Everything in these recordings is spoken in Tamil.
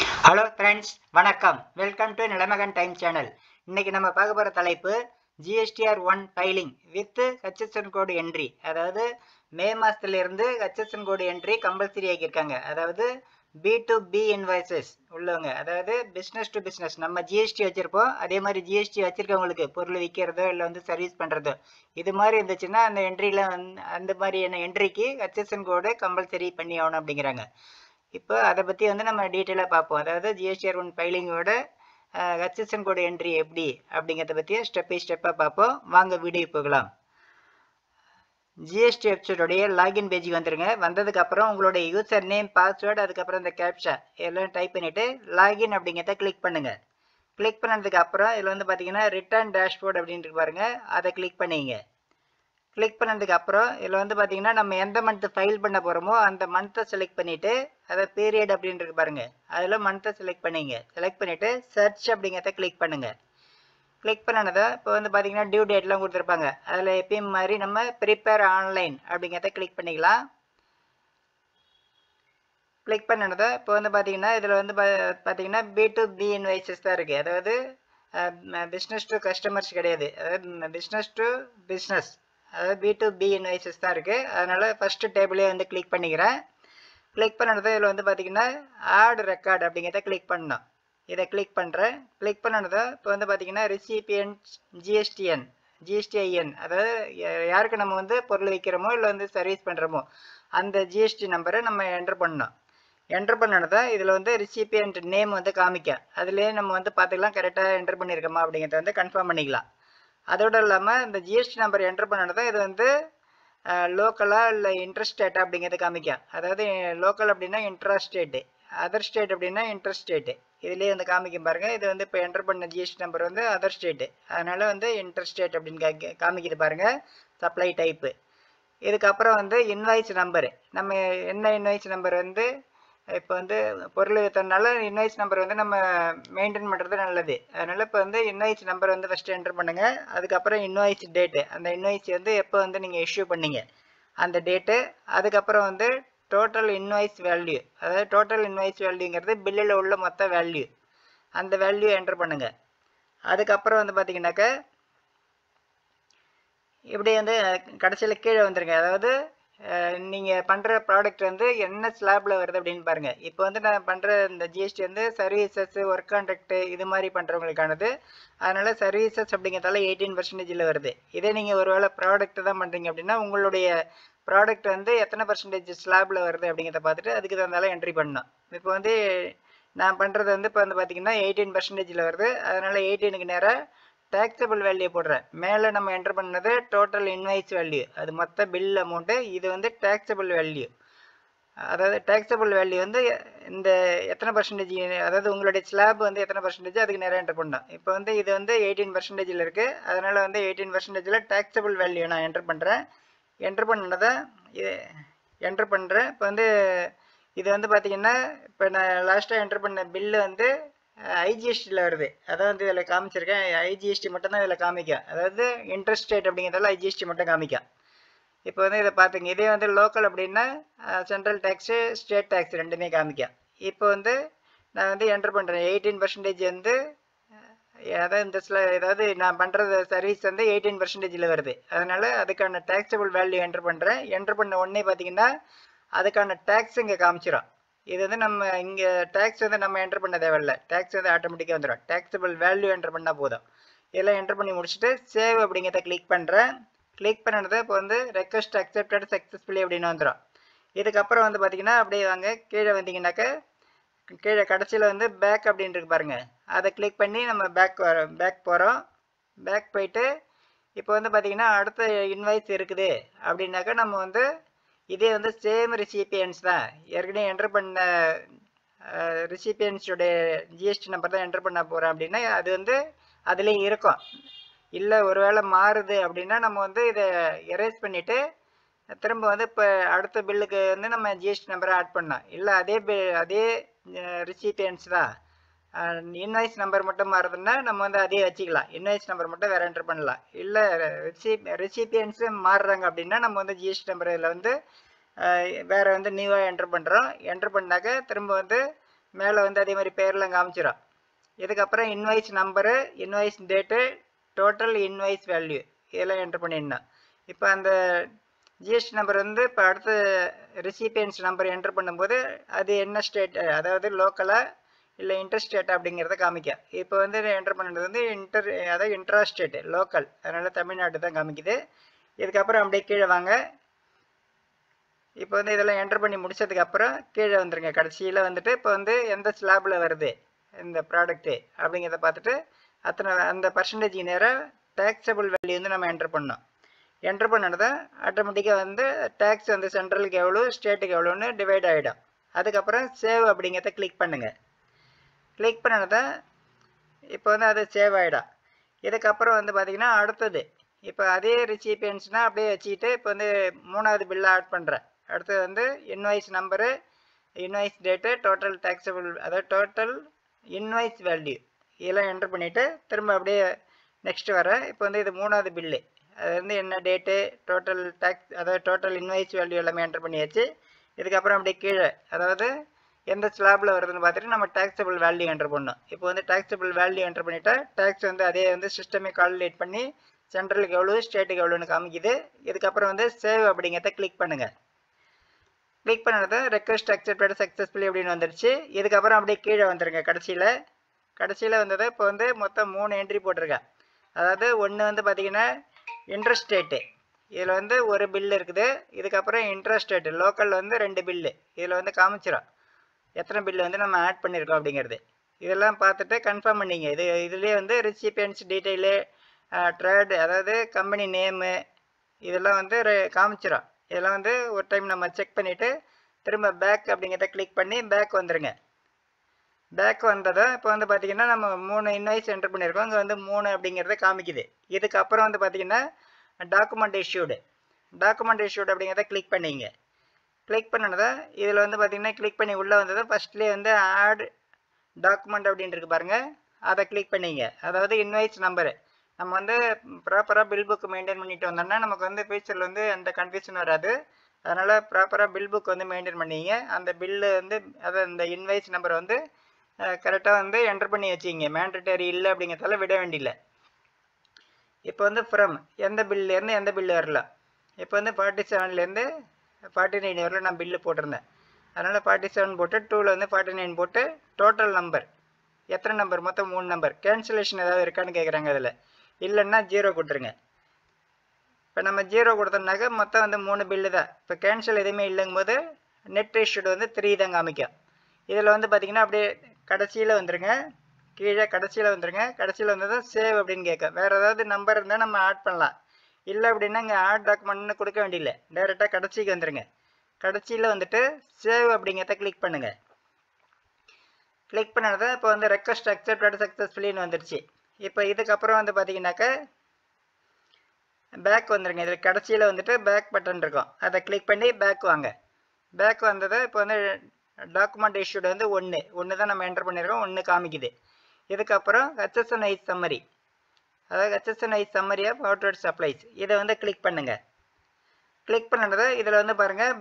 ஹலோ ஃப்ரெண்ட்ஸ், வணக்கம். Welcome to Nilamagan time channel. இன்னைக்கு நம்ம பார்க்க போகிற தலைப்பு GSTR1 filing with HSN code entry. அதாவது மே மாதத்துலேருந்து ஹச்எஸ்என் கோடு என்ட்ரி கம்பல்சரி ஆக்கியிருக்காங்க. அதாவது B2B இன்வாய்சஸ் உள்ளவங்க, அதாவது பிஸ்னஸ் டு பிஸ்னஸ். நம்ம ஜிஎஸ்டி வச்சுருப்போம், அதே மாதிரி ஜிஎஸ்டி வச்சுருக்கவங்களுக்கு பொருள் விற்கிறதோ இல்லை சர்வீஸ் பண்ணுறதோ இது மாதிரி இருந்துச்சுன்னா அந்த என்ட்ரியில் அந்த மாதிரியான என்ட்ரிக்கு ஹச்எஸ்என் கோடு கம்பல்சரி பண்ணி ஆகணும் அப்படிங்கிறாங்க. இப்போ அதை பற்றி நம்ம டீட்டெயிலாக பார்ப்போம். அதாவது GSTR1 ஃபைலிங்கோட ஹச்எஸ்என் கோடு என்ட்ரி எப்படி அப்படிங்கிறத பற்றி ஸ்டெப் பை ஸ்டெப்பாக பார்ப்போம். வாங்க வீடியோ போகலாம். ஜிஎஸ்டி வெப்சைட்டோடைய லாகின் பேஜுக்கு வந்துடுங்க. வந்ததுக்கப்புறம் உங்களுடைய யூசர் நேம், பாஸ்வேர்டு, அதுக்கப்புறம் இந்த கேப்ஷா எல்லாம் டைப் பண்ணிவிட்டு லாகின் அப்படிங்கிறத கிளிக் பண்ணுங்கள். கிளிக் பண்ணதுக்கு அப்புறம் இதில் பார்த்தீங்கன்னா ரிட்டர்ன் டேஷ்போர்ட் அப்படின்ட்டு பாருங்க, அதை கிளிக் பண்ணிங்க. கிளிக் பண்ணதுக்கு அப்புறம் இதில் பார்த்தீங்கன்னா நம்ம எந்த மந்த் ஃபைல் பண்ண போகிறோமோ அந்த மந்த்தை செலக்ட் பண்ணிவிட்டு அதை பீரியட் அப்படின்ட்டு பாருங்க, அதில் மந்த்தை செலக்ட் பண்ணிங்க. செலக்ட் பண்ணிவிட்டு சர்ச் அப்படிங்கிறத கிளிக் பண்ணுங்கள். கிளிக் பண்ணதை இப்போ பார்த்தீங்கன்னா டியூ டேட்லாம் கொடுத்துருப்பாங்க. அதில் எப்பயும் மாதிரி நம்ம ப்ரிப்பேர் ஆன்லைன் அப்படிங்கிறத கிளிக் பண்ணிக்கலாம். கிளிக் பண்ணதை இப்போ பார்த்தீங்கன்னா இதில் பார்த்தீங்கன்னா B2B இன்வாய்சஸ் தான் இருக்குது. அதாவது பிஸ்னஸ் டு கஸ்டமர்ஸ் கிடையாது, அதாவது பிஸ்னஸ் டு பிஸ்னஸ், அதாவது B2B இன்வாய்சஸ் தான் இருக்குது. அதனால் ஃபஸ்ட்டு டேபிளே கிளிக் பண்ணிக்கிறேன். கிளிக் பண்ணது இதில் பார்த்தீங்கன்னா ஆட் ரெக்கார்ட் அப்படிங்கிறத கிளிக் பண்ணோம். இதை கிளிக் பண்ணுறேன். கிளிக் பண்ணதை இப்போ பார்த்தீங்கன்னா ரிசிபியன்ட் ஜிஎஸ்டிஐஎன், அதாவது யாருக்கு நம்ம பொருள் விற்கிறோமோ இல்லை சர்வீஸ் பண்ணுறோமோ அந்த ஜிஎஸ்டி நம்பரை நம்ம என்ட்ரு பண்ணோம். என்ட்ரு பண்ணதை இதில் ரிசிபியன்ட் நேம் காமிக்க, அதுலேயே நம்ம பார்த்துக்கலாம் கரெக்டாக என்ட்ரு பண்ணியிருக்கோமா அப்படிங்கிறத கன்ஃபார்ம் பண்ணிக்கலாம். அதோடு இல்லாமல் இந்த ஜிஎஸ்டி நம்பர் என்ட்ரு பண்ணதை இது லோக்கலாக இல்லை இன்ட்ரஸ்டேட் அப்படிங்கிறது காமிக்கும். அதாவது லோக்கல் அப்படின்னா இன்ட்ராஸ்டேட்டு, அதர் ஸ்டேட் அப்படின்னா இன்ட்ரஸ்டேட்டு. இதுலேயே காமிக்கும் பாருங்கள். இது இப்போ என்ட்ரு பண்ண ஜிஎஸ்டி நம்பர் அதர் ஸ்டேட்டு, அதனால் இன்ட்ரஸ்டேட் அப்படின்னு காமிக்குது பாருங்கள். Supply type. இதுக்கப்புறம் இன்வாய்ஸ் நம்பரு, நம்ம என்ன இன்வாய்ஸ் நம்பர் இப்போ பொருள் விற்றனால இன்வாய்ஸ் நம்பர் நம்ம மெயின்டைன் பண்ணுறது நல்லது. அதனால் இப்போ இன்வாய்ஸ் நம்பர் ஃபஸ்ட்டு என்ட்ரு பண்ணுங்கள். அதுக்கப்புறம் இன்வாய்ஸ் டேட்டு, அந்த இன்வாய்ஸ் எப்போ நீங்கள் இஷ்யூ பண்ணீங்க அந்த டேட்டு. அதுக்கப்புறம் டோட்டல் இன்வாய்ஸ் வேல்யூ, அதாவது டோட்டல் இன்வாய்ஸ் வேல்யூங்கிறது பில்லில் உள்ள மொத்த வேல்யூ, அந்த வேல்யூ என்ட்ரு பண்ணுங்கள். அதுக்கப்புறம் பார்த்தீங்கன்னாக்கா இப்படி கடைசியில் கீழே வந்துருங்க. அதாவது நீங்கள் பண்ணுற ப்ராடக்ட் என்ன ஸ்லாபில் வருது அப்படின்னு பாருங்கள். இப்போ நான் பண்ணுற இந்த ஜிஎஸ்டி சர்வீசஸ், ஒர்க் கான்ட்ராக்ட் இது மாதிரி பண்ணுறவங்களுக்கானது. அதனால் சர்வீசஸ் அப்படிங்கிறதால 18% வருது. இதே நீங்கள் ஒரு வேளை ப்ராடக்ட் தான் பண்ணுறீங்க அப்படின்னா உங்களுடைய ப்ராடக்ட் எத்தனை பர்சன்டேஜ் ஸ்லாபில் வருது அப்படிங்கிறத பார்த்துட்டு அதுக்கு தகுந்தால என்ட்ரி பண்ணணும். இப்போ நான் பண்ணுறது இப்போ பார்த்தீங்கன்னா 18% வருது. அதனால் 18க்கு நேராக டேக்ஸபிள் வேல்யூ போடுறேன். மேலே நம்ம என்ட்ரு பண்ணது டோட்டல் இன்வாய்ஸ் வேல்யூ, அது மொத்த பில் அமௌண்ட்டு. இது டேக்ஸபிள் வேல்யூ, அதாவது டேக்ஸபிள் வேல்யூ இந்த எத்தனை பர்சன்டேஜ், அதாவது உங்களுடைய ஸ்லாப் எத்தனை பர்சன்டேஜ் அதுக்கு நேரம் என்ட்ரு பண்ணோம். இப்போ இது 18% இருக்குது. அதனால் 18% டேக்ஸபிள் வேல்யூ நான் என்ட்ரு பண்ணுறேன். என்ட்ரு பண்ணதை இது என்ட்ரு பண்ணுறேன். இப்போ இது பார்த்தீங்கன்னா இப்போ நான் லாஸ்ட்டாக என்ட்ரு பண்ண பில்லு ஐஜிஎஸ்டியில் வருது. அதான் இதில் காமிச்சிருக்கேன். ஐஜிஎஸ்டி மட்டும் தான் இதில் காமிக்கும், அதாவது இன்ட்ரெஸ்ட் ரேட் அப்படிங்கிறதால ஐஜிஎஸ்டி மட்டும் காமிக்கும். இப்போ இதை பார்த்துங்க. இதே லோக்கல் அப்படின்னா சென்ட்ரல் டேக்ஸு, ஸ்டேட் டேக்ஸ் ரெண்டுமே காமிக்கும். இப்போ நான் என்ட்ரு பண்ணுறேன் 18% அதாவது ஏதாவது நான் பண்ணுறது சர்வீஸ் 18%ல் வருது. அதனால் அதுக்கான டேக்ஸபிள் வேல்யூ என்ட்ரு பண்ணுறேன். என்ட்ரு பண்ண உடனே பார்த்தீங்கன்னா அதுக்கான டேக்ஸ் இங்கே காமிச்சிடும். இது நம்ம இங்கே டேக்ஸ் நம்ம என்ட்ரு பண்ண தேவையில்லை. டேக்ஸ் ஆட்டோமேட்டிக்காக வந்துடும். டேக்ஸபிள் வேல்யூ என்ட்ரு பண்ணால் போதும். இதெல்லாம் என்ட்ரு பண்ணி முடிச்சுட்டு சேவ் அப்படிங்கிறத கிளிக் பண்ணுறேன். கிளிக் பண்ணது இப்போ ரெக்வஸ்ட் அக்செப்டட் சக்ஸஸ்ஃபுல்லி அப்படின்னு வந்துடும். இதுக்கப்புறம் பார்த்தீங்கன்னா அப்படியே வாங்க கீழே வந்தீங்கன்னாக்கா கீழே கடைசியில் பேக் அப்படின்னு இருக்கு பாருங்கள், அதை கிளிக் பண்ணி நம்ம பேக் போகிறோம். பேக் போயிட்டு இப்போ பார்த்தீங்கன்னா அடுத்த இன்வாய்ஸ் இருக்குது அப்படின்னாக்கா நம்ம இதே சேம் ரிசிபியன்ஸ் தான், ஏற்கனவே என்ட்ரு பண்ண ரிசிபியன்ஸோடைய ஜிஎஸ்டி நம்பர் தான் என்ட்ரு பண்ண போகிறேன் அப்படின்னா அது அதுலேயும் இருக்கும். இல்லை ஒரு வேளை மாறுது அப்படின்னா நம்ம இதை எரேஸ் பண்ணிவிட்டு திரும்ப இப்போ அடுத்த பில்லுக்கு நம்ம ஜிஎஸ்டி நம்பரை ஆட் பண்ணோம். இல்லை அதே ரிசிபியன்ஸ் தான், இன்வாய்ஸ் நம்பர் மட்டும் மாறுதுன்னா நம்ம அதே வச்சுக்கலாம். இன்வாய்ஸ் நம்பர் மட்டும் வேறு என்ட்ரு பண்ணலாம். இல்லை ரிசிபியன்ஸு மாறுறாங்க அப்படின்னா நம்ம ஜிஎஸ்டி நம்பர் இதில் வேறு நியூவாக என்ட்ரு பண்ணுறோம். என்ட்ரு பண்ணாக்க திரும்ப மேலே வந்து அதே மாதிரி பேர்லாம் காமிச்சிடும். இதுக்கப்புறம் invoice number, invoice date, total invoice value இதெல்லாம் என்ட்ரு பண்ணிடணும். இப்போ அந்த ஜிஎஸ்டி நம்பர் வந்து இப்போ அடுத்து ரிசிபியன்ஸ் நம்பர் என்ட்ரு பண்ணும்போது அது என்ன ஸ்டேட், அதாவது லோக்கலாக இல்லை இன்டர் ஸ்டேட் அப்படிங்கிறத காமிக்கும். இப்போ வந்து என்ட்ரு பண்ணுறது வந்து அதாவது இன்ட்ரா ஸ்டேட் லோக்கல், அதனால் தமிழ்நாடு தான் காமிக்குது. இதுக்கப்புறம் அப்படியே கீழே வாங்க. இப்போ வந்து இதெல்லாம் என்ட்ரு பண்ணி முடிச்சதுக்கப்புறம் கீழே வந்துருங்க. கடைசியில் வந்துட்டு இப்போ வந்து எந்த ஸ்லாபில் வருது இந்த ப்ராடக்ட்டு அப்படிங்கிறத பார்த்துட்டு அந்த பர்சன்டேஜ் நேராக டேக்ஸபிள் வேல்யூ வந்து நம்ம என்ட்ரு பண்ணோம். என்ட்ரு பண்ணதை ஆட்டோமேட்டிக்காக வந்து டேக்ஸ் வந்து சென்ட்ரலுக்கு எவ்வளோ ஸ்டேட்டுக்கு எவ்வளோன்னு டிவைட் ஆகிடும். அதுக்கப்புறம் சேவ் அப்படிங்கிறத கிளிக் பண்ணுங்கள். கிளிக் பண்ணதை இப்போ வந்து அது சேவ் ஆகிடும். இதுக்கப்புறம் வந்து பார்த்திங்கன்னா அடுத்தது இப்போ அதே ரிசிபியன்ஸ்னால் அப்படியே வச்சுக்கிட்டு இப்போ வந்து 3வது பில்லை ஆட் பண்ணுறேன். அடுத்தது வந்து invoice number, invoice date, total taxable அதாவது டோட்டல் இன்வாய்ஸ் வேல்யூ இதெல்லாம் என்ட்ரு பண்ணிவிட்டு திரும்ப அப்படியே நெக்ஸ்ட்டு வரேன். இப்போ வந்து இது 3வது பில்லு, அது வந்து என்ன டேட்டு, டோட்டல் டேக்ஸ் அதாவது டோட்டல் இன்வாய்ஸ் வேல்யூ எல்லாமே என்ட்ரு பண்ணியாச்சு. இதுக்கப்புறம் அப்படியே கீழே அதாவது எந்த ஸ்லாபில் வருதுன்னு பார்த்துட்டு நம்ம டேக்ஸபிள் வேல்யூ என்ட்ரு பண்ணோம். இப்போ வந்து டேக்ஸபிள் வேல்யூ என்ட்ரு பண்ணிவிட்டா டேக்ஸ் வந்து அதே வந்து சிஸ்டமே கால்குலேட் பண்ணி சென்ட்ரலுக்கு எவ்வளோ ஸ்டேட்டுக்கு எவ்வளோன்னு காமிக்குது. இதுக்கப்புறம் வந்து சேவ் அப்படிங்கிறத கிளிக் பண்ணுங்கள். கிளிக் பண்ணதை ரெக்வஸ்ட் அக்செப்டட் சக்ஸஸ்ஃபுல்லி அப்படின்னு வந்துடுச்சு. இதுக்கப்புறம் அப்படியே கீழே வந்துடுங்க. கடைசியில் வந்தது இப்போ வந்து மொத்தம் 3 என்ட்ரி போட்டிருக்கேன். அதாவது ஒன்று வந்து பார்த்திங்கன்னா இன்ட்ரஸ்டேட்டு, இதில் வந்து ஒரு பில்லு இருக்குது. இதுக்கப்புறம் இன்ட்ரஸ்டேட்டு லோக்கலில் வந்து 2 பில்லு இதில் வந்து காமிச்சிடும் எத்தனை பில்லு வந்து நம்ம ஆட் பண்ணியிருக்கோம் அப்படிங்கிறது. இதெல்லாம் பார்த்துட்டு கன்ஃபார்ம் பண்ணிங்க. இதுலேயே வந்து ரிசிபியன்ஸ் டீட்டெயிலு, ட்ரேடு அதாவது கம்பெனி நேமு இதெல்லாம் வந்து காமிச்சிடும். இதெல்லாம் வந்து ஒரு டைம் நம்ம செக் பண்ணிவிட்டு திரும்ப பேக் அப்படிங்கிறத கிளிக் பண்ணி பேக் வந்துடுங்க. பேக் வந்ததை இப்போ வந்து பார்த்திங்கன்னா நம்ம 3 இன்வாய்ஸ் என்ட்ரு பண்ணியிருக்கோம். இங்கே வந்து 3 அப்படிங்கிறத காமிக்குது. இதுக்கப்புறம் வந்து பார்த்திங்கன்னா டாக்குமெண்ட் இஷ்யூடு அப்படிங்கிறத கிளிக் பண்ணிங்க. கிளிக் பண்ணதை இதில் வந்து பார்த்திங்கன்னா கிளிக் பண்ணி உள்ளே வந்ததை ஃபஸ்ட்லேயே வந்து ஆட் டாக்குமெண்ட் அப்படின்னு இருக்கு பாருங்கள், அதை கிளிக் பண்ணிங்க. அதாவது இன்வாய்ஸ் நம்பரு நம்ம வந்து ப்ராப்பராக பில் புக் மெயின்டைன் பண்ணிட்டு வந்தோம்னா நமக்கு வந்து ஃபியூச்சரில் வந்து எந்த கன்ஃபியூஷன் வராது. அதனால் ப்ராப்பராக பில் புக் வந்து மெயின்டைன் பண்ணிங்க. அந்த பில்லு வந்து அதை இந்த இன்வாய்ஸ் நம்பரை வந்து கரெக்டாக வந்து என்ட்ரு பண்ணி வச்சிங்க. மேண்டட்டரி இல்லை அப்படிங்கிறதால விட வேண்டியில்லை. இப்போ வந்து ஃப்ரம் எந்த பில்லேருந்து எந்த பில்லு வரலாம். இப்போ வந்து 47லேருந்து 49 வரல நான் பில்லு போட்டிருந்தேன். அதனால் 47 போட்டு 2ல் வந்து 49 போட்டு டோட்டல் நம்பர் எத்தனை நம்பர், மொத்தம் 3 நம்பர். கேன்சலேஷன் ஏதாவது இருக்கான்னு கேட்குறாங்க. அதில் இல்லைன்னா 0 கொடுத்துருங்க. இப்போ நம்ம 0 கொடுத்தோம்னாக்க மொத்தம் வந்து 3 பில்லு தான். இப்போ கேன்சல் எதுவுமே இல்லைங்கும் போது நெட் இஷ்யூடு வந்து 3 தான் காமிக்கும். இதில் வந்து பார்த்திங்கன்னா அப்படியே கடைசியில் வந்துடுங்க. கீழே கடைசியில் வந்துடுங்க. கடைசியில் வந்ததும் சேவ் அப்படின்னு கேட்கும். வேறு ஏதாவது நம்பர் இருந்தால் நம்ம ஆட் பண்ணலாம். இல்லை அப்படின்னா இங்கே ஆட் டாக்குமெண்ட்னு கொடுக்க வேண்டியில்லை, டேரெக்டாக கடைசிக்கு வந்துடுங்க. கடைசியில் வந்துட்டு சேவ் அப்படிங்கிறத கிளிக் பண்ணுங்கள். கிளிக் பண்ணதை இப்போ வந்து ரெக்வஸ்ட் அக்செப்டட் சக்ஸஸ்ஃபுல்லின்னு வந்துடுச்சு. இப்போ இதுக்கப்புறம் வந்து பார்த்திங்கனாக்கா பேக் வந்துடுங்க. இதில் கடைசியில் வந்துட்டு பேக் பட்டன் இருக்கும், அதை கிளிக் பண்ணி பேக் வாங்க. பேக் வந்ததை இப்போ வந்து டாக்குமெண்ட் இஷ்யூடு வந்து 1 தான் நம்ம என்ட்ரு பண்ணியிருக்கோம், 1 காமிக்குது. இதுக்கப்புறம் HSNI சம்மரி, அதாவது HSNI summary of outward supplies, இதை வந்து கிளிக் பண்ணுங்கள். கிளிக் பண்ணதை இதில் வந்து பாருங்கள்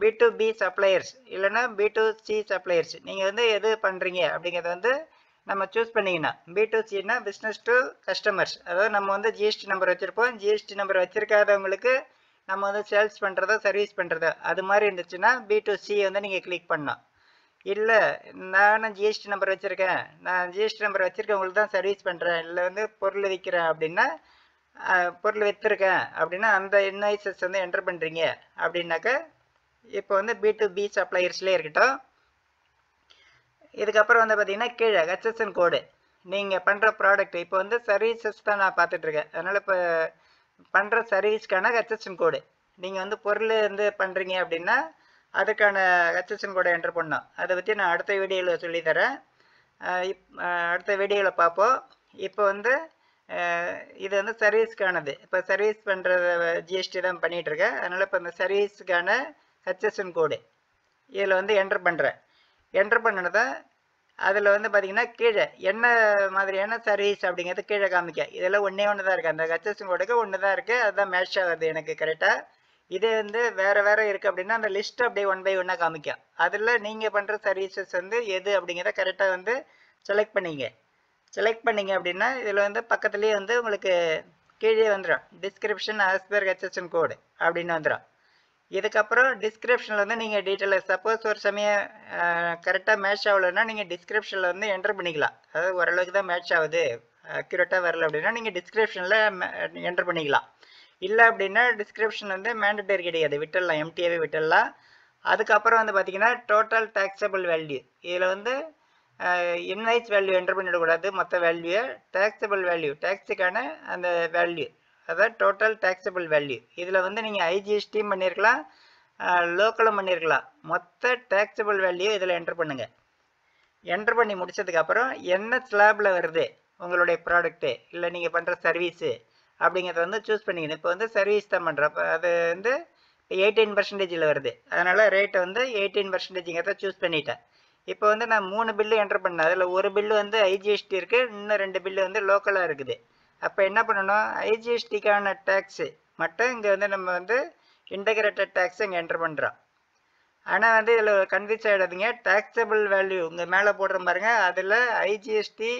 B2B சப்ளையர்ஸ் இல்லைன்னா B2C சப்ளையர்ஸ், நீங்கள் வந்து எது பண்ணுறீங்க அப்படிங்கிறத வந்து நம்ம சூஸ் பண்ணிங்கன்னா B2Cனா பிஸ்னஸ் டு கஸ்டமர்ஸ், அதாவது நம்ம வந்து ஜிஎஸ்டி நம்பர் வச்சுருப்போம். ஜிஎஸ்டி நம்பர் வச்சுருக்காதவங்களுக்கு நம்ம வந்து சேல்ஸ் பண்ணுறதோ சர்வீஸ் பண்ணுறதோ அது மாதிரி இருந்துச்சுன்னா B2C வந்து நீங்கள் கிளிக் பண்ணலாம். இல்லை நானும் ஜிஎஸ்டி நம்பர் வச்சுருக்கேன், நான் ஜிஎஸ்டி நம்பர் வச்சுருக்கவங்களுக்கு தான் சர்வீஸ் பண்ணுறேன், இல்லை வந்து பொருள் விற்கிறேன் அப்படின்னா பொருள் விற்றுருக்கேன் அப்படின்னா அந்த இன்வாய்ஸஸ் வந்து என்ட்ரு பண்ணுறீங்க அப்படின்னாக்க இப்போ வந்து B2B சப்ளையர்ஸ்லேயே இருக்கட்டும். இதுக்கப்புறம் வந்து பார்த்திங்கன்னா கீழே HSN கோடு நீங்கள் பண்ணுற ப்ராடக்ட், இப்போ வந்து சர்வீசஸ் தான் நான் பார்த்துட்ருக்கேன். அதனால் இப்போ பண்ணுற சர்வீஸ்க்கான HSN கோடு, நீங்கள் வந்து பொருள் வந்து பண்ணுறீங்க அப்படின்னா அதுக்கான HSN கோடை என்ட்ரு பண்ணோம். அதை பற்றி நான் அடுத்த வீடியோவில் சொல்லித்தரேன். அடுத்த வீடியோவில் பார்ப்போம். இப்போ வந்து இது வந்து சர்வீஸ்க்கானது. இப்போ சர்வீஸ் பண்ணுற ஜிஎஸ்டி தான் பண்ணிகிட்ருக்கேன். அதனால் இப்போ இந்த சர்வீஸுக்கான HSN கோடு இதில் வந்து என்ட்ரு பண்ணுறேன். என்ட்ரு பண்ணதை அதில் வந்து பார்த்திங்கன்னா கீழே என்ன மாதிரியான சர்வீஸ் அப்படிங்கிறது கீழே காமிக்க. இதெல்லாம் ஒன்று தான் இருக்குது, அந்த HSN கோடுக்கு 1 தான் இருக்குது, அதுதான் மேட்ச் ஆகுது எனக்கு கரெக்டாக. இதே வந்து வேறு இருக்குது அப்படின்னா அந்த லிஸ்ட் அப்படியே 1 by 1 காமிக்கும். அதில் நீங்கள் பண்ணுற சர்வீசஸ் வந்து எது அப்படிங்கிறத கரெக்டாக வந்து செலக்ட் பண்ணிங்க அப்படின்னா இதில் வந்து பக்கத்துலேயே வந்து உங்களுக்கு கீழே வந்துடும் description as per HSN code அப்படின்னு வந்துடும். இதுக்கப்புறம் டிஸ்கிரிப்ஷனில் வந்து நீங்கள் டீட்டெயிலாக சப்போஸ் ஒரு சமயம் கரெக்டாக மேட்ச் ஆகலைன்னா நீங்கள் டிஸ்கிரிப்ஷனில் வந்து என்டர் பண்ணிக்கலாம். அதாவது ஓரளவுக்கு தான் மேட்ச் ஆகுது, அக்யூரேட்டாக வரல அப்படின்னா நீங்கள் டிஸ்கிரிப்ஷனில் என்டர் பண்ணிக்கலாம். இல்லை அப்படின்னா டிஸ்கிரிப்ஷன் வந்து மேண்டட்டரி கிடையாது, விட்டுடலாம், எம்டிஏவே விட்டுடலாம். அதுக்கப்புறம் வந்து பார்த்தீங்கன்னா டோட்டல் டேக்ஸபிள் வேல்யூ, இதில் வந்து இன்வாய்ஸ் வேல்யூ என்டர் பண்ணிடக்கூடாது, மொத்த வேல்யூ டேக்ஸபிள் வேல்யூ, டேக்ஸுக்கான அந்த வேல்யூ, அதாவது டோட்டல் டேக்ஸபிள் வேல்யூ. இதில் வந்து நீங்கள் ஐஜிஎஸ்டியும் பண்ணியிருக்கலாம், லோக்கலும் பண்ணியிருக்கலாம். மொத்த டேக்ஸபிள் வேல்யூ இதில் என்டர் பண்ணுங்கள். என்டர் பண்ணி முடிச்சதுக்கப்புறம் என்ன ஸ்லாபில் வருது உங்களுடைய ப்ராடக்ட்டு இல்லை நீங்கள் பண்ணுற சர்வீஸு அப்படிங்கிறத வந்து சூஸ் பண்ணிக்கணும். இப்போ வந்து சர்வீஸ் தான் பண்ணுறோம், அப்போ அது வந்து 18% வருது, அதனால் ரேட்டை வந்து 18%ங்கிறத சூஸ் பண்ணிட்டேன். இப்போ வந்து நான் 3 பில்லு என்டர் பண்ணேன், அதில் ஒரு பில்லு வந்து ஐஜிஎஸ்டி இருக்குது, இன்னும் 2 பில்லு வந்து லோக்கலாக இருக்குது. அப்போ என்ன பண்ணணும், ஐஜிஎஸ்டிக்கான டேக்ஸு மட்டும் இங்கே வந்து நம்ம வந்து இன்டகிரேட்டட் டேக்ஸ் இங்கே என்டர் பண்ணுறோம். ஆனால் வந்து இதில் கன்ஃபியூஸ் ஆகிடாதீங்க, டேக்ஸபிள் வேல்யூ இங்கே மேலே போடுற பாருங்க, அதில் ஐஜிஎஸ்டி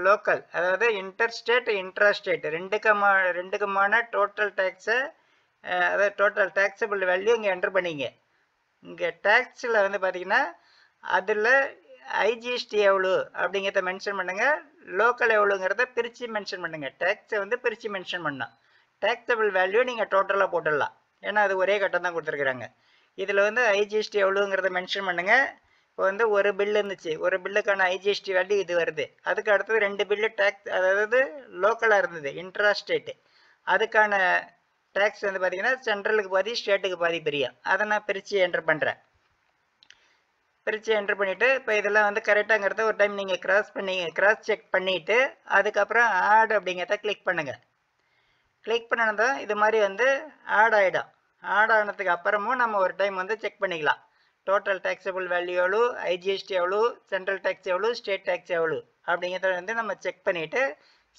லோக்கல், அதாவது இன்டர்ஸ்டேட் இன்ட்ராஸ்டேட் ரெண்டுக்குமான டோட்டல் டேக்ஸை, அதாவது டோட்டல் டேக்ஸபிள் வேல்யூ இங்கே என்டர் பண்ணிங்க. இங்கே டேக்ஸில் வந்து பார்த்தீங்கன்னா அதில் ஐஜிஎஸ்டி எவ்வளோ அப்படிங்கிறத மென்ஷன் பண்ணுங்கள், லோக்கல் எவ்வளோங்கிறத பிரித்து மென்ஷன் பண்ணுங்கள். டேக்ஸை வந்து பிரித்து மென்ஷன் பண்ணோம். டேக்ஸபிள் வேல்யூ நீங்கள் டோட்டலாக போட்டுடலாம், ஏன்னா அது ஒரே கட்டம் தான் கொடுத்துருக்குறாங்க. இதில் வந்து ஐஜிஎஸ்டி எவ்வளோங்கிறத மென்ஷன் பண்ணுங்கள். இப்போ வந்து ஒரு பில்லு இருந்துச்சு, ஒரு பில்லுக்கான ஐஜிஎஸ்டி வேல்யூ இது வருது. அதுக்கு அடுத்தது 2 பில்லு டேக்ஸ், அதாவது லோக்கலாக இருந்தது இன்ட்ராஸ்டேட்டு, அதுக்கான டேக்ஸ் வந்து பார்த்தீங்கன்னா சென்ட்ரலுக்கு பாதி ஸ்டேட்டுக்கு பாதி பிரியும். அதை நான் பிரித்து என்டர் பண்ணுறேன். பிரித்து என்டர் பண்ணிவிட்டு இப்போ இதெல்லாம் வந்து கரெக்டாங்கிறத ஒரு டைம் நீங்கள் கிராஸ் செக் பண்ணிவிட்டு அதுக்கப்புறம் ஆட் அப்படிங்கிறத கிளிக் பண்ணுங்கள். கிளிக் பண்ணதான் இது மாதிரி வந்து ஆட் ஆகிடும். ஆட் ஆனதுக்கு அப்புறமும் நம்ம ஒரு டைம் வந்து செக் பண்ணிக்கலாம், டோட்டல் டேக்ஸபிள் வேல்யூ எவ்வளோ, ஐஜிஎஸ்டி எவ்வளோ, சென்ட்ரல் டேக்ஸ் எவ்வளோ, ஸ்டேட் டேக்ஸ் எவ்வளோ அப்படிங்கிறத வந்து நம்ம செக் பண்ணிவிட்டு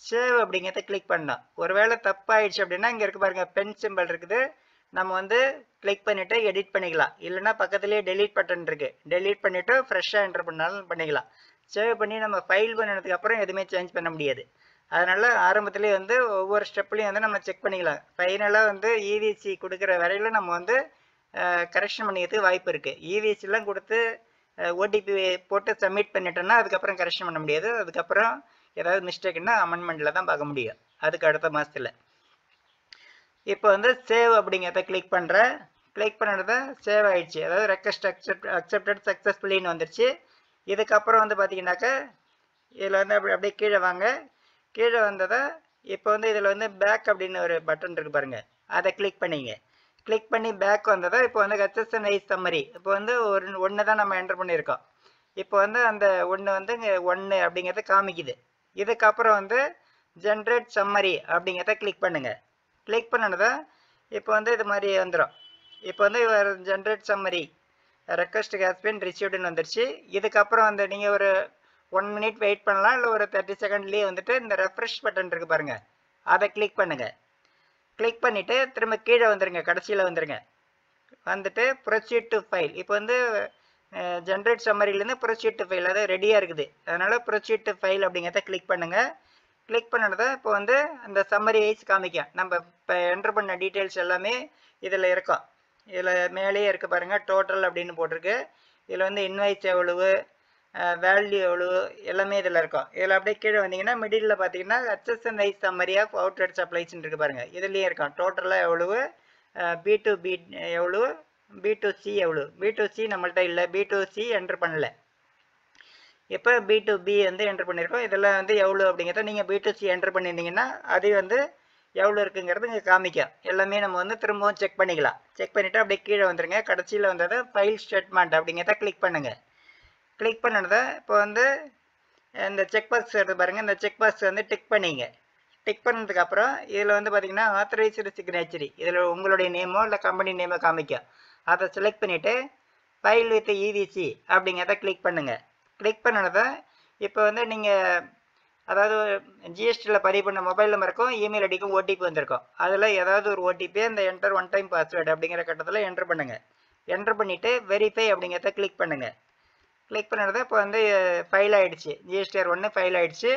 சேவ் அப்படிங்கிறத கிளிக் பண்ணோம். ஒருவேளை தப்பாயிடுச்சு அப்படின்னா இங்கே இருக்கு பாருங்கள், பென் சிம்பிள் இருக்குது, நம்ம வந்து கிளிக் பண்ணிவிட்டு எடிட் பண்ணிக்கலாம். இல்லைனா பக்கத்துலேயே டெலீட் பட்டன் இருக்குது, டெலீட் பண்ணிவிட்டு ஃப்ரெஷ்ஷாக என்டர் பண்ணாலும் பண்ணிக்கலாம். சேவ் பண்ணி நம்ம ஃபைல் பண்ணினதுக்கு அப்புறம் எதுவுமே சேஞ்ச் பண்ண முடியாது. அதனால் ஆரம்பத்துலேயே வந்து ஒவ்வொரு ஸ்டெப்லையும் வந்து நம்ம செக் பண்ணிக்கலாம். ஃபைனலாக வந்து இவிசி கொடுக்குற வரையில் நம்ம வந்து கரெக்ஷன் பண்ணிக்கிறதுக்கு வாய்ப்பு இருக்குது. இவிசிலாம் கொடுத்து ஓடிபி போட்டு சப்மிட் பண்ணிட்டோன்னா அதுக்கப்புறம் கரெக்ஷன் பண்ண முடியாது. அதுக்கப்புறம் ஏதாவது மிஸ்டேக்குன்னா அமெண்ட்மெண்ட்டில் தான் பார்க்க முடியும், அதுக்கு அடுத்த மாதத்தில். இப்போ வந்து சேவ் அப்படிங்கிறத கிளிக் பண்ணுறேன். கிளிக் பண்ணுறது சேவ் ஆகிடுச்சு, அதாவது ரெக்வெஸ்ட் அக்செப்டட் சக்ஸஸ்ஃபுல்லின்னு வந்துடுச்சு. இதுக்கப்புறம் வந்து பார்த்தீங்கன்னாக்கா இதில் வந்து அப்படியே கீழே வாங்க. கீழே வந்ததை இப்போ வந்து இதில் வந்து பேக் அப்படின்னு ஒரு பட்டன் இருக்குது பாருங்கள், அதை கிளிக் பண்ணிங்க. கிளிக் பண்ணி பேக் வந்ததை இப்போ வந்து ஹெச்எஸ்என் வைஸ் சம்மரி, இப்போ வந்து ஒன்று தான் நம்ம என்டர் பண்ணியிருக்கோம். இப்போ வந்து அந்த ஒன்று வந்து இங்கே 1 அப்படிங்கிறத காமிக்குது. இதுக்கப்புறம் வந்து ஜென்ரேட் சம்மரி அப்படிங்கிறத கிளிக் பண்ணுங்கள். கிளிக் பண்ணதை இப்போ வந்து இது மாதிரி வந்துடும். இப்போ வந்து generate summary request has been ரிசீவ்டுன்னு வந்துடுச்சு. இதுக்கப்புறம் வந்து நீங்கள் ஒரு 1 மினிட் வெயிட் பண்ணலாம், இல்லை ஒரு 30 செகண்ட்லேயே வந்துட்டு இந்த ரெஃப்ரெஷ் பட்டன் இருக்குது பாருங்கள், அதை கிளிக் பண்ணுங்கள். கிளிக் பண்ணிவிட்டு திரும்ப கீழே வந்துடுங்க, கடைசியில் வந்துடுங்க. வந்துட்டு ப்ரொசீட் டு ஃபைல், இப்போ வந்து ஜென்ரேட் சம்மரிலேருந்து ப்ரொசீட் டு ஃபைல், அது ரெடியாக இருக்குது. அதனால் ப்ரொசீட் டு ஃபைல் அப்படிங்கிறத கிளிக் பண்ணுங்கள். கிளிக் பண்ணதை இப்போ வந்து அந்த சம்மரி வைஸ் காமிக்கும். நம்ம இப்போ என்டர் பண்ண டீட்டெயில்ஸ் எல்லாமே இதில் இருக்கும். இதில் மேலேயே இருக்குது பாருங்கள், டோட்டல் அப்படின்னு போட்டிருக்கு. இதில் வந்து இன்வாய்ஸ் எவ்வளவு, வேல்யூ எவ்வளோ, எல்லாமே இதில் இருக்கும். இதில் அப்படியே கீழே வந்தீங்கன்னா மிடில் பார்த்தீங்கன்னா HSN wise summary of outlet சப்ளைஸ்ன்னு இருக்குது பாருங்கள், இதுலேயே இருக்கும். டோட்டலாக எவ்வளவு, B2B எவ்வளோ, B2C எவ்வளோ. B2C நம்மள்கிட்ட இல்லை, B2C என்ட்ரு பண்ணலை. இப்போ B2B வந்து என்ட்ரு பண்ணியிருக்கோம். இதெல்லாம் வந்து எவ்வளோ அப்படிங்கிறத நீங்கள் B2C என்ட்ரு பண்ணியிருந்தீங்கன்னா அது வந்து எவ்வளோ இருக்குங்கிறது இங்கே காமிக்கும். எல்லாமே நம்ம வந்து திரும்பவும் செக் பண்ணிக்கலாம். செக் பண்ணிவிட்டு அப்படியே கீழே வந்துடுங்க. கடைசியில் வந்ததை ஃபைல் ஸ்டேட்மெண்ட் அப்படிங்கிறத கிளிக் பண்ணுங்கள். கிளிக் பண்ணதை இப்போ வந்து இந்த செக் பாக்ஸ் எடுத்து பாருங்கள், இந்த செக் பாக்ஸ் வந்து டிக் பண்ணிங்க. டிக் பண்ணதுக்கப்புறம் இதில் வந்து பார்த்தீங்கன்னா ஆத்தரைஸ்டு சிக்னேச்சரி, இதில் உங்களுடைய நேமோ இல்லை கம்பெனி நேமோ காமிக்கும். அதை செலக்ட் பண்ணிவிட்டு ஃபைல் வித் இவிசி அப்படிங்கிறத கிளிக் பண்ணுங்கள். கிளிக் பண்ணதை இப்போ வந்து நீங்கள் அதாவது ஜிஎஸ்டியில் பதிவு பண்ண மொபைல் நம்பருக்கும் இமெயில் ஐடிக்கும் ஓடிபி வந்திருக்கும். அதில் ஏதாவது ஒரு ஓடிபி அந்த என்டர் ஒன் டைம் பாஸ்வேர்டு அப்படிங்கிற கட்டத்தில் என்ட்ரு பண்ணுங்கள். என்ட்ரு பண்ணிவிட்டு வெரிஃபை அப்படிங்கிறத கிளிக் பண்ணுங்கள். கிளிக் பண்ணுறது இப்போ வந்து ஃபைல் ஆகிடுச்சு. ஜிஎஸ்டிஆர் 1 ஃபைல் ஆகிடுச்சு.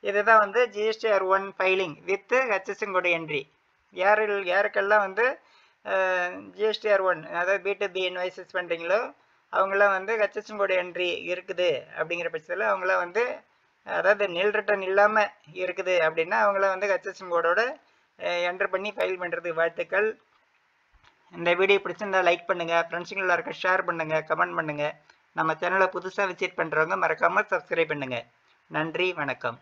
இதுதான் வந்து GSTR 1 filing with HSN code entry. யாருக்கெல்லாம் வந்து ஜிஎஸ்டிஆர் 1 அதாவது B2B இன்வாய்சஸ் பண்ணுறீங்களோ அவங்களாம் வந்து ஹெச்எஸ்என் கோடு என்ட்ரி இருக்குது அப்படிங்கிற பட்சத்தில் அவங்களாம் வந்து அதாவது நில் ரிட்டர்ன் இல்லாமல் இருக்குது அப்படின்னா அவங்கள வந்து ஹெச்எஸ்என் கோடோட என்டர் பண்ணி ஃபைல் பண்ணுறதுக்கு வாழ்த்துக்கள். இந்த வீடியோ பிடிச்சிருந்தா லைக் பண்ணுங்கள், ஃப்ரெண்ட்ஸுங்கள இருக்க ஷேர் பண்ணுங்கள், கமெண்ட் பண்ணுங்கள். நம்ம சேனலை புதுசாக விசிட் பண்ணுறவங்க மறக்காமல் சப்ஸ்கிரைப் பண்ணுங்கள். நன்றி, வணக்கம்.